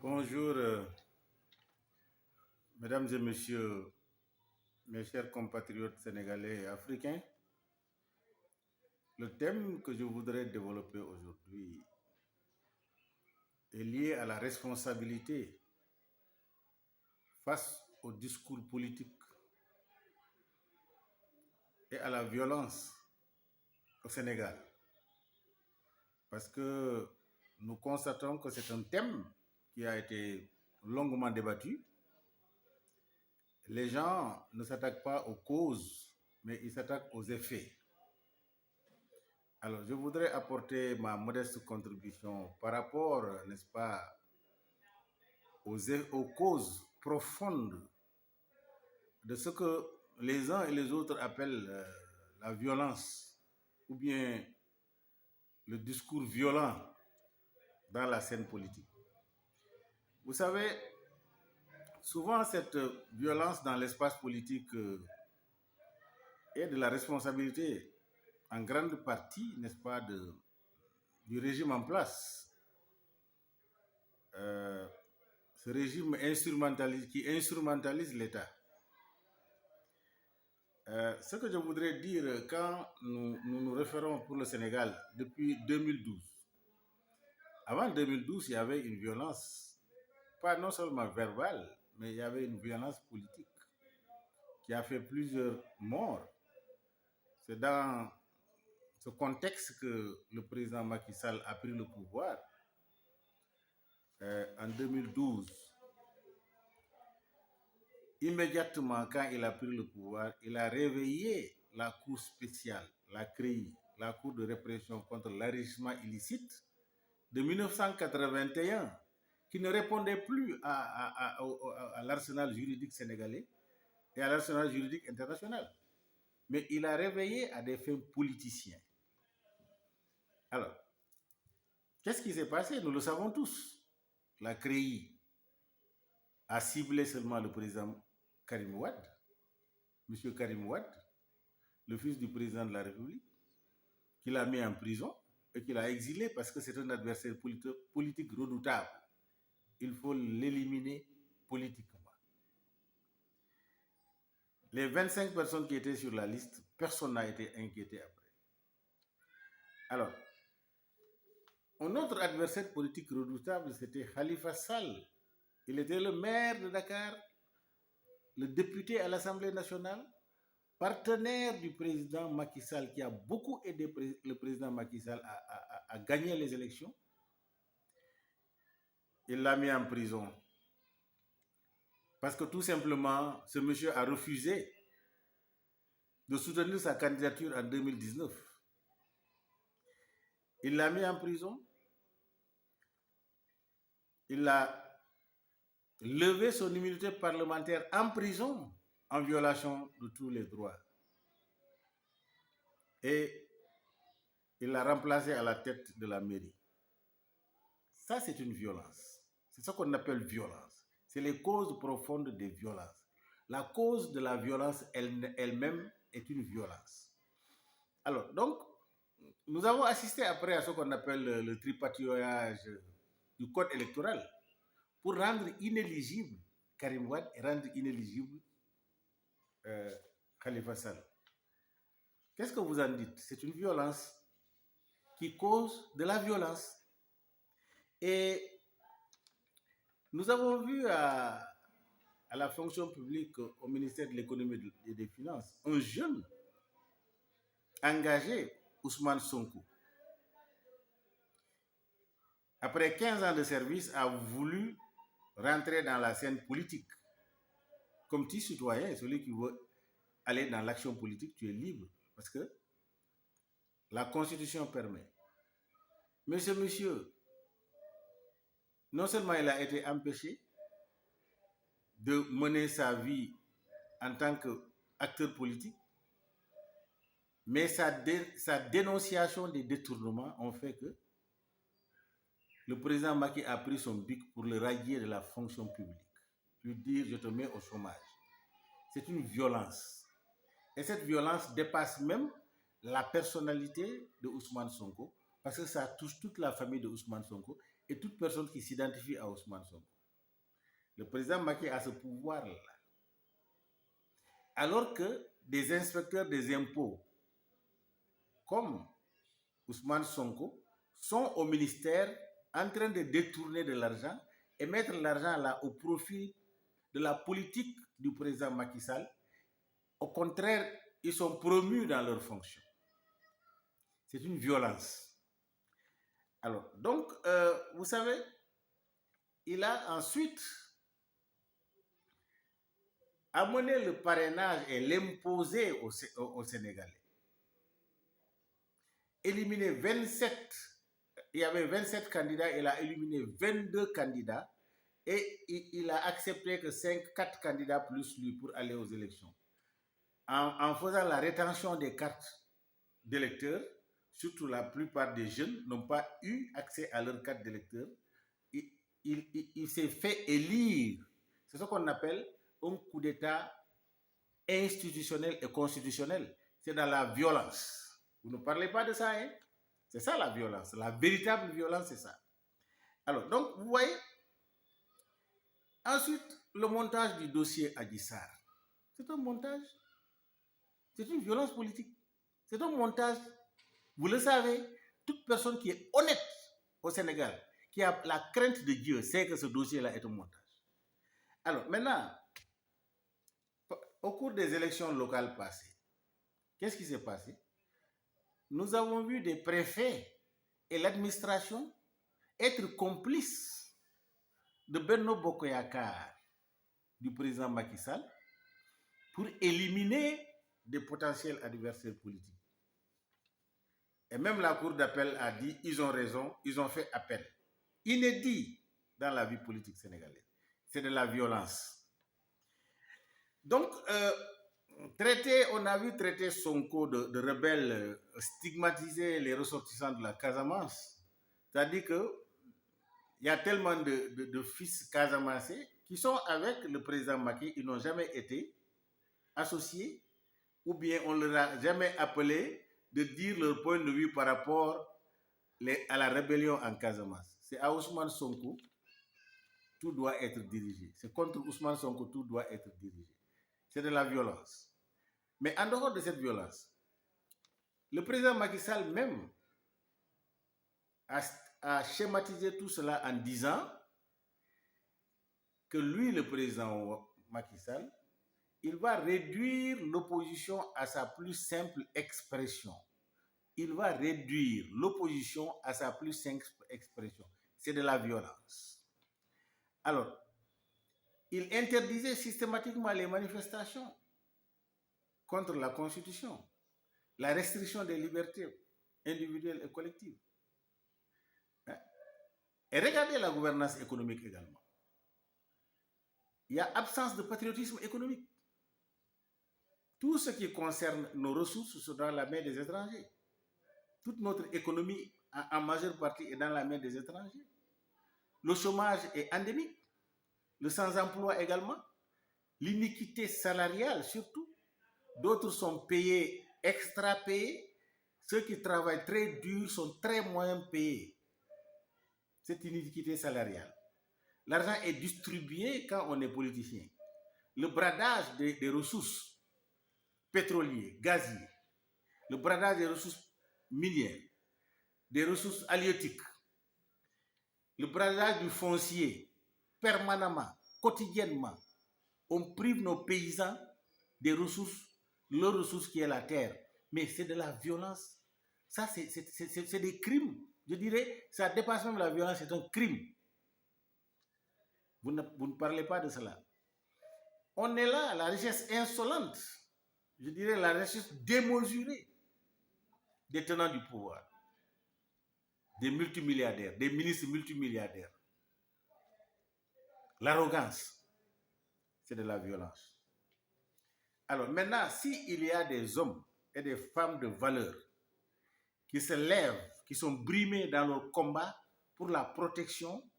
Bonjour, mesdames et messieurs, mes chers compatriotes sénégalais et africains. Le thème que je voudrais développer aujourd'hui est lié à la responsabilité face au discours politique et à la violence au Sénégal. Parce que nous constatons que c'est un thème qui a été longuement débattu. Les gens ne s'attaquent pas aux causes, mais ils s'attaquent aux effets. Alors, je voudrais apporter ma modeste contribution par rapport, n'est-ce pas, aux causes profondes de ce que les uns et les autres appellent la violence ou bien le discours violent dans la scène politique. Vous savez, souvent cette violence dans l'espace politique est de la responsabilité en grande partie, n'est-ce pas, du régime en place. Ce régime qui instrumentalise l'État. Ce que je voudrais dire quand nous référons pour le Sénégal depuis 2012. Avant 2012, il y avait une violence, pas non seulement verbale, mais il y avait une violence politique qui a fait plusieurs morts. C'est dans ce contexte que le président Macky Sall a pris le pouvoir en 2012. Immédiatement, quand il a pris le pouvoir, il a réveillé la Cour spéciale, la CREI, la Cour de répression contre l'enrichissement illicite de 1981, qui ne répondait plus à l'arsenal juridique sénégalais et à l'arsenal juridique international. Mais il a réveillé à des fins politiciens. Alors, qu'est-ce qui s'est passé? Nous le savons tous. La CREI a ciblé seulement le président Karim Wade, M. Karim Wade, le fils du président de la République, qu'il a mis en prison et qu'il a exilé parce que c'est un adversaire politique redoutable. Il faut l'éliminer politiquement. Les 25 personnes qui étaient sur la liste, personne n'a été inquiété après. Alors, un autre adversaire politique redoutable, c'était Khalifa Sall. Il était le maire de Dakar, le député à l'Assemblée nationale, partenaire du président Macky Sall, qui a beaucoup aidé le président Macky Sall à gagner les élections. Il l'a mis en prison. Parce que tout simplement, ce monsieur a refusé de soutenir sa candidature en 2019. Il l'a mis en prison. Il a levé son immunité parlementaire en prison en violation de tous les droits. Et il l'a remplacé à la tête de la mairie. Ça, c'est une violence. C'est ce qu'on appelle violence. C'est les causes profondes des violences. La cause de la violence elle-même est une violence. Alors, donc, nous avons assisté après à ce qu'on appelle le tripatouillage du code électoral pour rendre inéligible Karim Wade et rendre inéligible Khalifa Sall. Qu'est-ce que vous en dites? C'est une violence qui cause de la violence. Et nous avons vu à la fonction publique au ministère de l'économie et des finances un jeune engagé, Ousmane Sonko. Après 15 ans de service, a voulu rentrer dans la scène politique. Comme tout citoyen, celui qui veut aller dans l'action politique, tu es libre. Parce que la Constitution permet. Mais ce monsieur, non seulement il a été empêché de mener sa vie en tant qu'acteur politique, mais sa dénonciation des détournements ont fait que le président Macky a pris son bic pour le radier de la fonction publique. Lui dire, je te mets au chômage. C'est une violence. Et cette violence dépasse même la personnalité de Ousmane Sonko, parce que ça touche toute la famille de Ousmane Sonko et toute personne qui s'identifie à Ousmane Sonko. Le président Macky a ce pouvoir-là. Alors que des inspecteurs des impôts, comme Ousmane Sonko, sont au ministère en train de détourner de l'argent et mettre l'argent là au profit de la politique du président Macky Sall. Au contraire, ils sont promus dans leurs fonctions. C'est une violence. Alors, donc, vous savez, il a ensuite amené le parrainage et l'imposer aux Sénégalais. Éliminé 27, il y avait 27 candidats, il a éliminé 22 candidats et il a accepté que 4 candidats plus lui pour aller aux élections. En faisant la rétention des cartes d'électeurs, surtout la plupart des jeunes n'ont pas eu accès à leur carte d'électeur. Il s'est fait élire. C'est ce qu'on appelle un coup d'État institutionnel et constitutionnel. C'est dans la violence. Vous ne parlez pas de ça, hein? C'est ça la violence. La véritable violence, c'est ça. Alors, donc, vous voyez, ensuite, le montage du dossier Adji Sarr. C'est un montage. C'est une violence politique. C'est un montage. Vous le savez, toute personne qui est honnête au Sénégal, qui a la crainte de Dieu, sait que ce dossier-là est un montage. Alors, maintenant, au cours des élections locales passées, qu'est-ce qui s'est passé? Nous avons vu des préfets et l'administration être complices de Benno Bokoyakar, du président Macky Sall, pour éliminer des potentiels adversaires politiques. Et même la Cour d'appel a dit, ils ont raison, ils ont fait appel. Inédit dans la vie politique sénégalaise. C'est de la violence. Donc, on a vu traiter Sonko de rebelle, stigmatiser les ressortissants de la Casamance. C'est-à-dire qu'il y a tellement de fils casamancés qui sont avec le président Macky, ils n'ont jamais été associés, ou bien on ne leur a jamais appelé de dire leur point de vue par rapport à la rébellion en Casamance. C'est à Ousmane Sonko, tout doit être dirigé. C'est contre Ousmane Sonko, tout doit être dirigé. C'est de la violence. Mais en dehors de cette violence, le président Macky Sall même a schématisé tout cela en disant que lui, le président Macky Sall, il va réduire l'opposition à sa plus simple expression. Il va réduire l'opposition à sa plus simple expression. C'est de la violence. Alors, il interdisait systématiquement les manifestations contre la Constitution, la restriction des libertés individuelles et collectives. Et regardez la gouvernance économique également. Il y a absence de patriotisme économique. Tout ce qui concerne nos ressources sont dans la main des étrangers. Toute notre économie, en majeure partie, est dans la main des étrangers. Le chômage est endémique. Le sans-emploi également. L'iniquité salariale surtout. D'autres sont payés, extra-payés. Ceux qui travaillent très dur sont très moins payés. Cette iniquité salariale. L'argent est distribué quand on est politicien. Le bradage des ressources pétrolières, gazières, le bradage des ressources minières, des ressources halieutiques, le bradage du foncier, permanemment, quotidiennement, on prive nos paysans des ressources, leurs ressources qui est la terre. Mais c'est de la violence. Ça, c'est des crimes. Je dirais, ça dépasse même la violence, c'est un crime. Vous ne parlez pas de cela. On est là, la richesse insolente, je dirais la richesse démesurée des tenants du pouvoir, des multimilliardaires, des ministres multimilliardaires. L'arrogance, c'est de la violence. Alors maintenant, s'il y a des hommes et des femmes de valeur qui se lèvent, qui sont brimés dans leur combat pour la protection,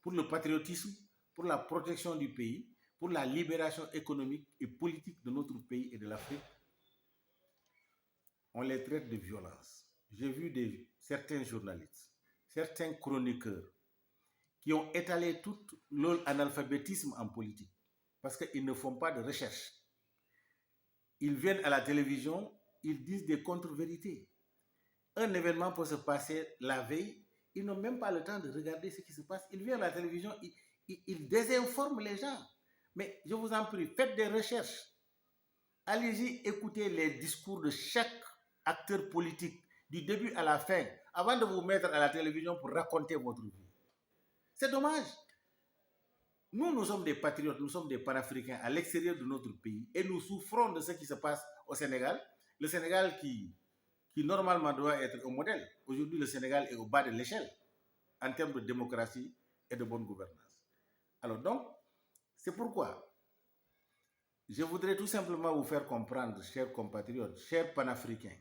pour le patriotisme, pour la protection du pays, pour la libération économique et politique de notre pays et de l'Afrique, on les traite de violence. J'ai vu certains journalistes, certains chroniqueurs qui ont étalé tout leur analphabétisme en politique, parce qu'ils ne font pas de recherche. Ils viennent à la télévision, ils disent des contre-vérités. Un événement peut se passer la veille, ils n'ont même pas le temps de regarder ce qui se passe. Ils viennent à la télévision, ils désinforment les gens. Mais je vous en prie, faites des recherches. Allez-y écouter les discours de chaque acteur politique, du début à la fin, avant de vous mettre à la télévision pour raconter votre vie. C'est dommage. Nous sommes des patriotes, nous sommes des panafricains à l'extérieur de notre pays et nous souffrons de ce qui se passe au Sénégal. Le Sénégal qui normalement doit être un modèle. Aujourd'hui, le Sénégal est au bas de l'échelle en termes de démocratie et de bonne gouvernance. Alors donc, c'est pourquoi je voudrais tout simplement vous faire comprendre, chers compatriotes, chers panafricains,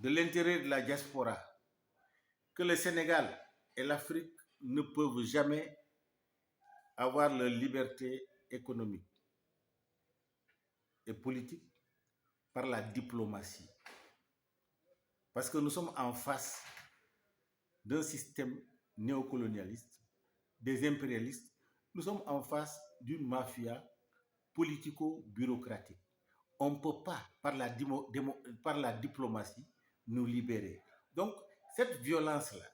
de l'intérêt de la diaspora, que le Sénégal et l'Afrique ne peuvent jamais avoir leur liberté économique et politique par la diplomatie. Parce que nous sommes en face d'un système néocolonialiste, des impérialistes. Nous sommes en face d'une mafia politico-bureaucratique. On ne peut pas, par la diplomatie, nous libérer. Donc, cette violence-là,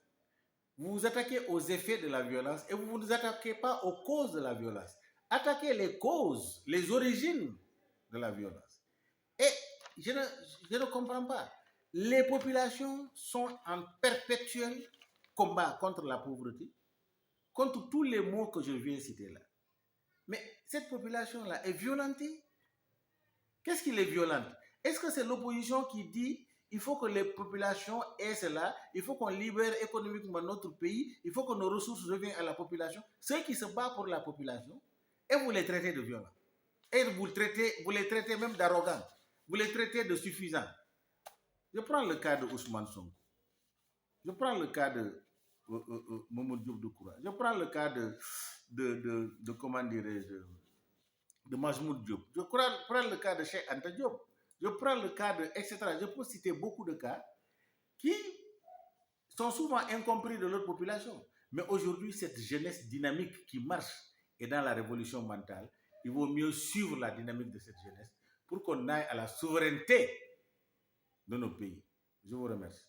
vous vous attaquez aux effets de la violence et vous ne vous attaquez pas aux causes de la violence. Attaquez les causes, les origines de la violence. Et je ne comprends pas. Les populations sont en perpétuel combat contre la pauvreté, contre tous les mots que je viens de citer là. Mais cette population-là est violentée. Qu'est-ce qui les violente? Est-ce que c'est l'opposition qui dit il faut que les populations aient cela, il faut qu'on libère économiquement notre pays, il faut que nos ressources reviennent à la population? Ceux qui se battent pour la population, et vous les traitez de violents. Et vous les traitez même d'arrogants. Vous les traitez de suffisants. Je prends le cas de Ousmane Sonko. Je prends le cas de Mamadou Diop Decroix. Je prends le cas de comment dirais-je, de Majmoud Diop. Je prends le cas de Cheikh Anta Diop. Je prends le cas de etc. Je peux citer beaucoup de cas qui sont souvent incompris de leur population. Mais aujourd'hui, cette jeunesse dynamique qui marche est dans la révolution mentale. Il vaut mieux suivre la dynamique de cette jeunesse pour qu'on aille à la souveraineté de nos pays. Je vous remercie.